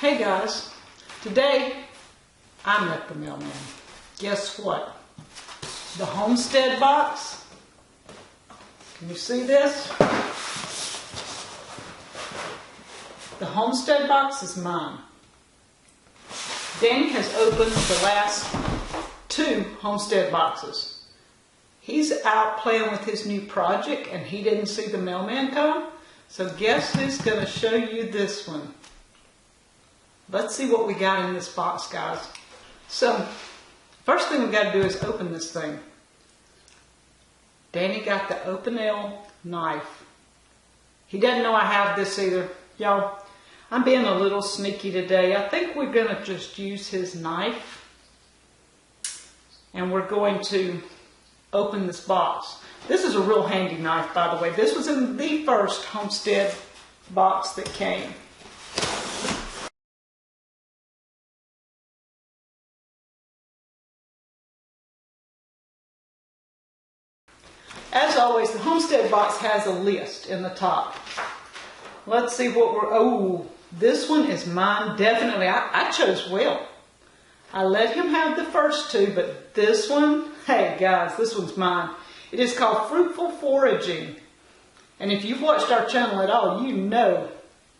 Hey guys, today I met the mailman. Guess what? The Homestead box. Can you see this? The Homestead box is mine. Danny has opened the last 2 Homestead boxes. He's out playing with his new project and he didn't see the mailman come. So guess who's going to show you this one? Let's see what we got in this box, guys. So, first thing we got to do is open this thing. Danny got the open L knife. He doesn't know I have this either. Y'all, I'm being a little sneaky today. I think we're going to just use his knife. And we're going to open this box. This is a real handy knife, by the way. This was in the first Homestead box that came. As always, the Homestead box has a list in the top. Let's see what we're... Oh, this one is mine, definitely. I chose well. I let him have the first 2, but this one, hey guys, this one's mine. It is called Fruitful Foraging. And if you've watched our channel at all, you know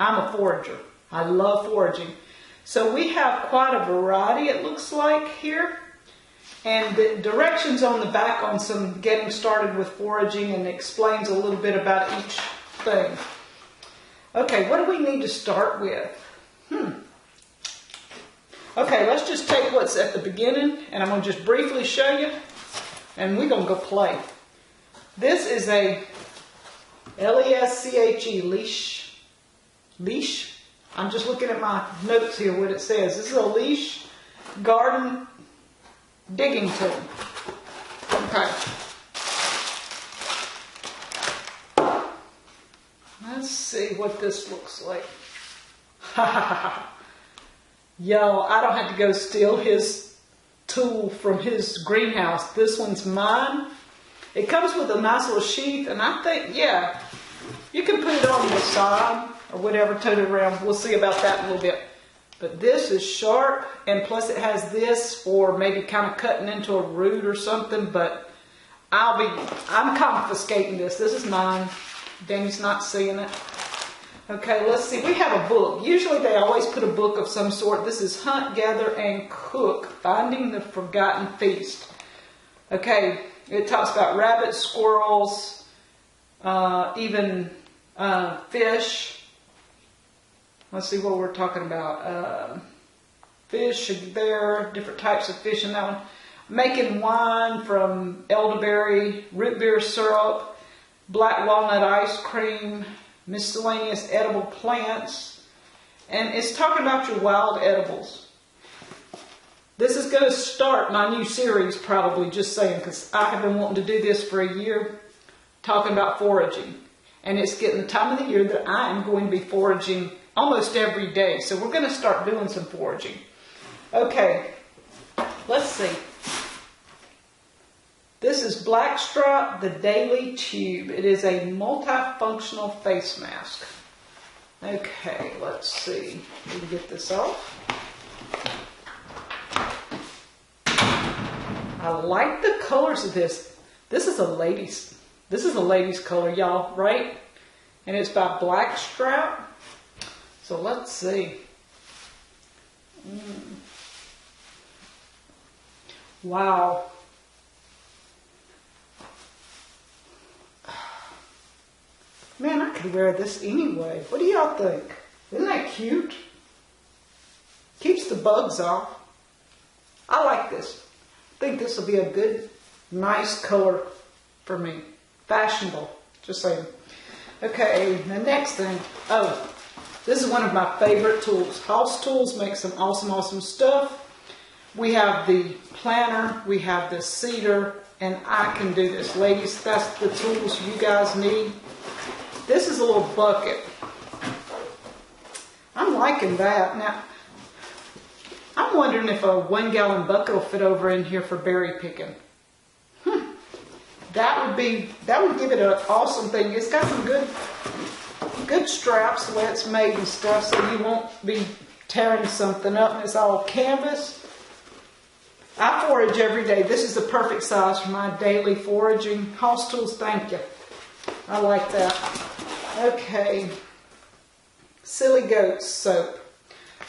I'm a forager. I love foraging. So we have quite a variety, it looks like, here. And the directions on the back on some getting started with foraging and explains a little bit about each thing. Okay, what do we need to start with? Okay, let's just take what's at the beginning and I'm going to just briefly show you and we're going to go play. This is a L-E-S-C-H-E leash. I'm just looking at my notes here what it says. This is a leash garden digging tool. Okay. Let's see what this looks like. Yo, I don't have to go steal his tool from his greenhouse. This one's mine. It comes with a nice little sheath, and I think, yeah, you can put it on the side or whatever, tote it around. We'll see about that in a little bit. But this is sharp, and plus it has this for maybe kind of cutting into a root or something, but I'm confiscating this. This is mine. Danny's not seeing it. Okay, let's see. We have a book. Usually they always put a book of some sort. This is Hunt, Gather, and Cook, Finding the Forgotten Feast. Okay, it talks about rabbits, squirrels, even fish. Let's see what we're talking about. Fish there, different types of fish in that one. Making wine from elderberry, root beer syrup, black walnut ice cream, miscellaneous edible plants. And it's talking about your wild edibles. This is going to start my new series, probably, just saying, because I have been wanting to do this for a year, talking about foraging. And it's getting the time of the year that I am going to be foraging almost every day. So we're going to start doing some foraging. Okay, let's see. This is Blackstrap, the Daily Tube. It is a multifunctional face mask. Okay, let's see. We can get this off. I like the colors of this. This is a lady's color, y'all, right? And it's by Blackstrap. So let's see. Wow. Man, I could wear this anyway. What do y'all think? Isn't that cute? Keeps the bugs off. I like this. I think this will be a good, nice color for me. Fashionable. Just saying. Okay, the next thing. Oh. This is one of my favorite tools. House Tools make some awesome stuff. We have the planter, we have the seeder, and I can do this. Ladies, that's the tools you guys need. This is a little bucket. I'm liking that. Now, I'm wondering if a 1-gallon bucket will fit over in here for berry picking. That would give it an awesome thing. It's got some good straps the way it's made and stuff, so you won't be tearing something up and it's all canvas. I forage every day. This is the perfect size for my daily foraging. House tools, thank you. I like that. Okay. Silly Goats soap.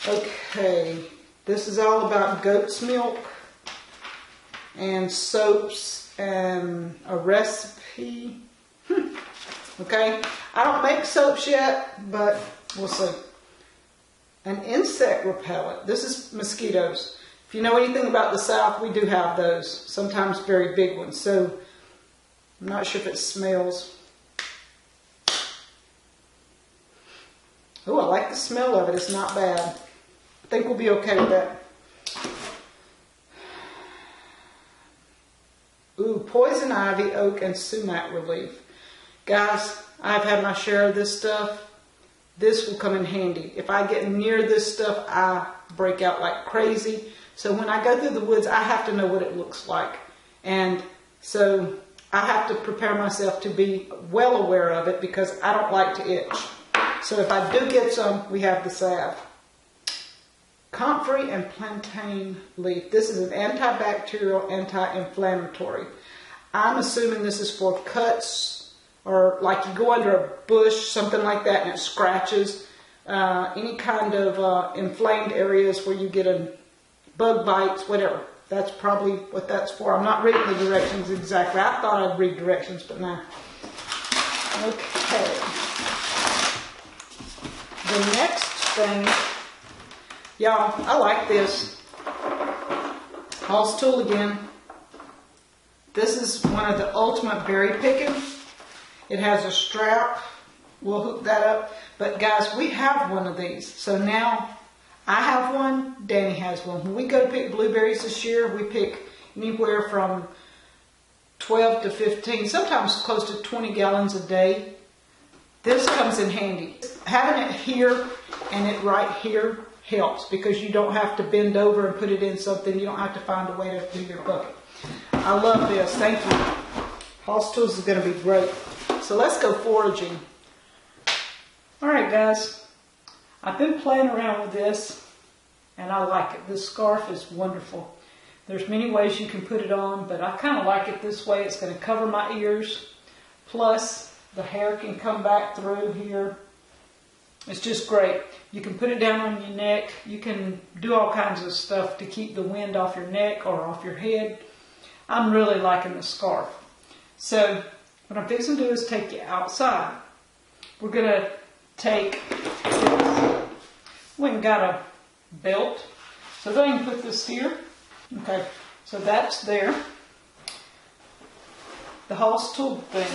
Okay. This is all about goat's milk and soaps and a recipe. Okay. I don't make soaps yet, but we'll see. An insect repellent. This is mosquitoes. If you know anything about the South, we do have those. Sometimes very big ones. So I'm not sure if it smells. Oh, I like the smell of it. It's not bad. I think we'll be okay with that. Ooh, poison ivy, oak, and sumac relief. Guys, I've had my share of this stuff. This will come in handy. If I get near this stuff, I break out like crazy. So when I go through the woods, I have to know what it looks like. And so I have to prepare myself to be well aware of it because I don't like to itch. So if I do get some, we have the salve. Comfrey and plantain leaf. This is an antibacterial, anti-inflammatory. I'm assuming this is for cuts or like you go under a bush, something like that, and it scratches. Any kind of inflamed areas where you get a bug bites, whatever. That's probably what that's for. I'm not reading the directions exactly. I thought I'd read directions, but nah. Okay. The next thing, y'all, I like this. House tool again. This is one of the ultimate berry picking. It has a strap. We'll hook that up. But guys, we have one of these. So now I have one. Danny has one. When we go to pick blueberries this year, we pick anywhere from 12 to 15, sometimes close to 20 gallons a day. This comes in handy. Having it here and it right here helps because you don't have to bend over and put it in something. You don't have to find a way to do your bucket. I love this. Thank you. House tools is going to be great. So let's go foraging. All right, guys. I've been playing around with this and I like it. This scarf is wonderful. There's many ways you can put it on, but I kind of like it this way. It's going to cover my ears. Plus, the hair can come back through here. It's just great. You can put it down on your neck. You can do all kinds of stuff to keep the wind off your neck or off your head. I'm really liking the scarf. So what I'm fixing to do is take you outside. We're going to take this. We got a belt. So go ahead and put this here. Okay, so that's there. The house tool thing.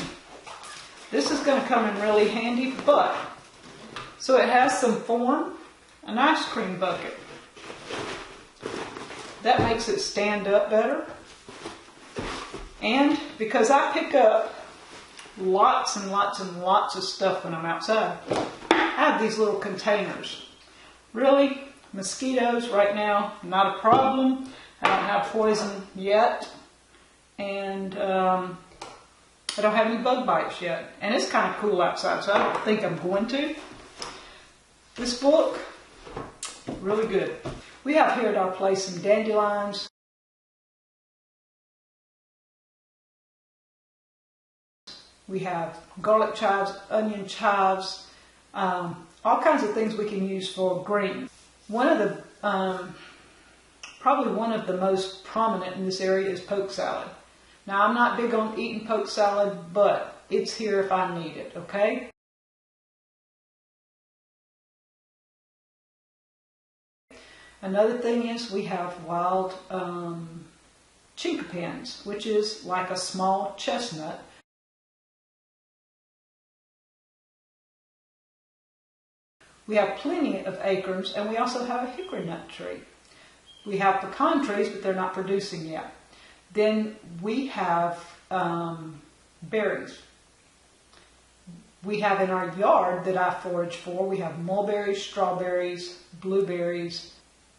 This is going to come in really handy, but so it has some form, an ice cream bucket. That makes it stand up better. And because I pick up lots and lots and lots of stuff when I'm outside, I have these little containers. Really, mosquitoes right now, not a problem. I don't have poison yet. And I don't have any bug bites yet. And it's kind of cool outside, so I don't think I'm going to. This book, really good. We have here at our place some dandelions. We have garlic chives, onion chives, all kinds of things we can use for green. One of the, probably one of the most prominent in this area is poke salad. Now, I'm not big on eating poke salad, but it's here if I need it, okay? Another thing is we have wild chinkapins, which is like a small chestnut. We have plenty of acorns, and we also have a hickory nut tree. We have pecan trees, but they're not producing yet. Then we have berries. We have in our yard that I forage for, we have mulberries, strawberries, blueberries,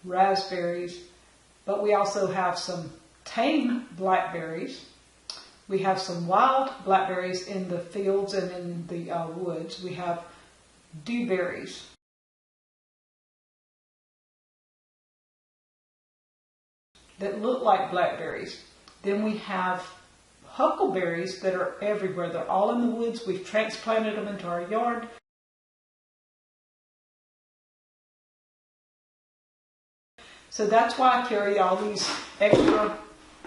raspberries, but we also have some tame blackberries. We have some wild blackberries in the fields and in the woods. We have dewberries. that look like blackberries. Then we have huckleberries that are everywhere. They're all in the woods. We've transplanted them into our yard. So that's why I carry all these extra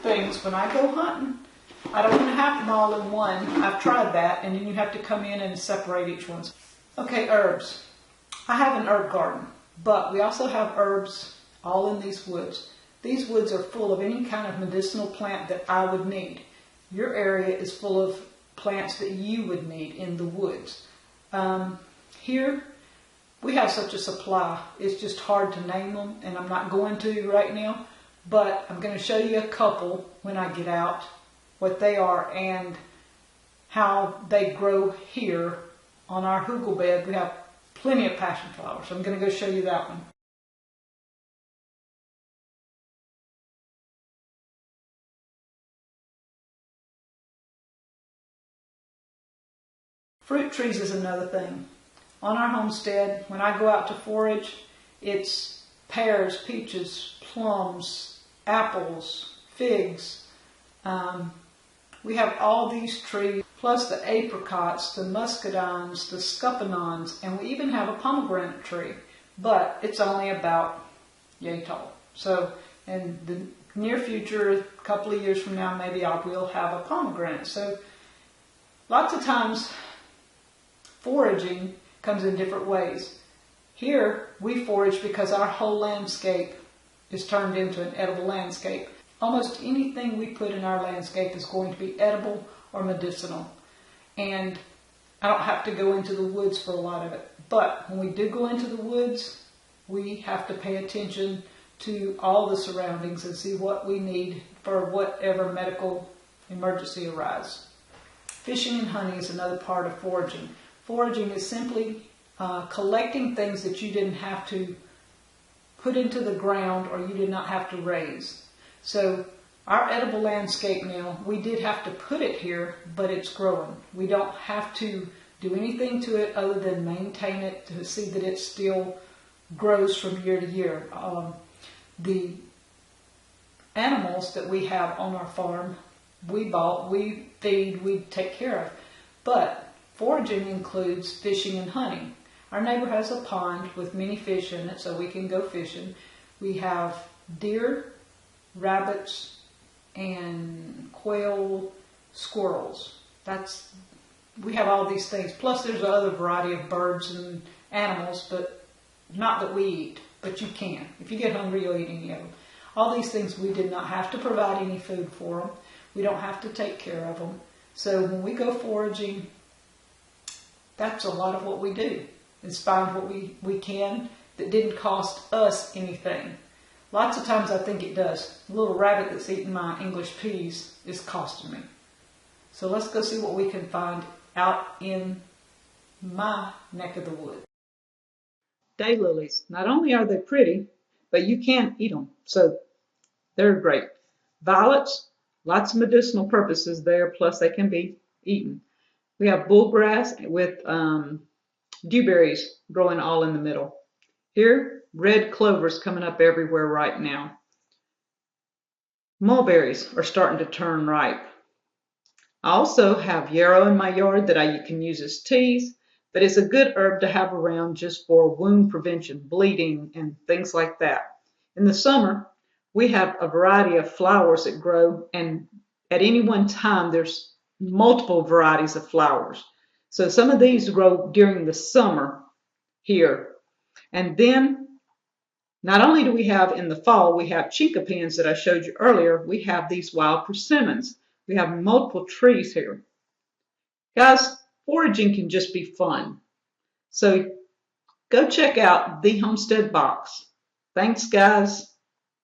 things when I go hunting. I don't want to have them all in one. I've tried that, and then you have to come in and separate each one. Okay, herbs. I have an herb garden, but we also have herbs all in these woods. These woods are full of any kind of medicinal plant that I would need. Your area is full of plants that you would need in the woods. Here, we have such a supply. It's just hard to name them, and I'm not going to right now, but I'm going to show you a couple when I get out, what they are and how they grow here on our hugel bed. We have plenty of passion flowers. So I'm going to go show you that one. Fruit trees is another thing. On our homestead, when I go out to forage, it's pears, peaches, plums, apples, figs. We have all these trees, plus the apricots, the muscadines, the scuppernons, and we even have a pomegranate tree, but it's only about yay tall. So in the near future, a couple of years from now, maybe I will have a pomegranate. So lots of times foraging comes in different ways. Here we forage because our whole landscape is turned into an edible landscape. Almost anything we put in our landscape is going to be edible or medicinal. And I don't have to go into the woods for a lot of it. But when we do go into the woods, we have to pay attention to all the surroundings and see what we need for whatever medical emergency arises. Fishing and hunting is another part of foraging. Foraging is simply collecting things that you didn't have to put into the ground or you did not have to raise. So our edible landscape now, we did have to put it here, but it's growing. We don't have to do anything to it other than maintain it to see that it still grows from year to year. The animals that we have on our farm, we bought, we feed, we take care of. But foraging includes fishing and hunting. Our neighbor has a pond with many fish in it, so we can go fishing. We have deer, rabbits, and quail, squirrels. We have all these things. Plus there's another variety of birds and animals, but not that we eat, but you can. If you get hungry, you'll eat any of them. All these things we did not have to provide any food for them. We don't have to take care of them. So when we go foraging, that's a lot of what we do, is find what we can that didn't cost us anything. Lots of times I think it does. The little rabbit that's eating my English peas is costing me. So let's go see what we can find out in my neck of the woods. Daylilies. Not only are they pretty, but you can eat them. So they're great. Violets, lots of medicinal purposes there, plus they can be eaten. We have bullgrass with dewberries growing all in the middle. Here, red clover's coming up everywhere right now. Mulberries are starting to turn ripe. I also have yarrow in my yard that you can use as teas, but it's a good herb to have around just for wound prevention, bleeding, and things like that. In the summer, we have a variety of flowers that grow, and at any one time, there's multiple varieties of flowers. So some of these grow during the summer here. And then, not only do we have in the fall, we have chinkapins that I showed you earlier, we have these wild persimmons. We have multiple trees here. Guys, foraging can just be fun. So go check out the Homestead Box. Thanks, guys.